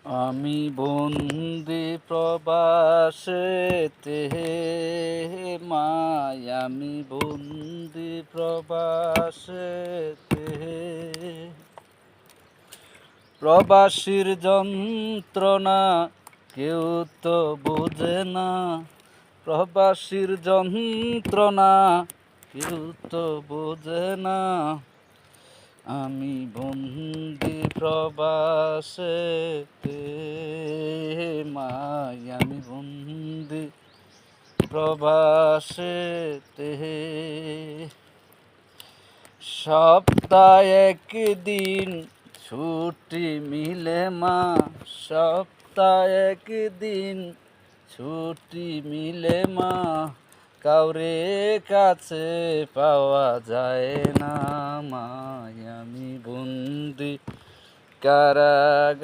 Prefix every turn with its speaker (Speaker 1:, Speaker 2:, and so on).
Speaker 1: আমি বন্দি প্রবাসেতে, মায় আমি বন্দি প্রবাসেতে। প্রবাসীর যন্ত্রণা কেউ তো বোঝে না, প্রবাসীর যন্ত্রণা কেউ তো বোঝে না। আমি বন্দি প্রবাসেতে, মাই আমি বন্দি প্রবাসেতে। সপ্তাহে একদিন ছুটি মিলে মা, সপ্তাহে একদিন ছুটি মিলে মা। কাউরে কাছে পাওয়া যায় না, মাই আমি বন্দি কারাগার।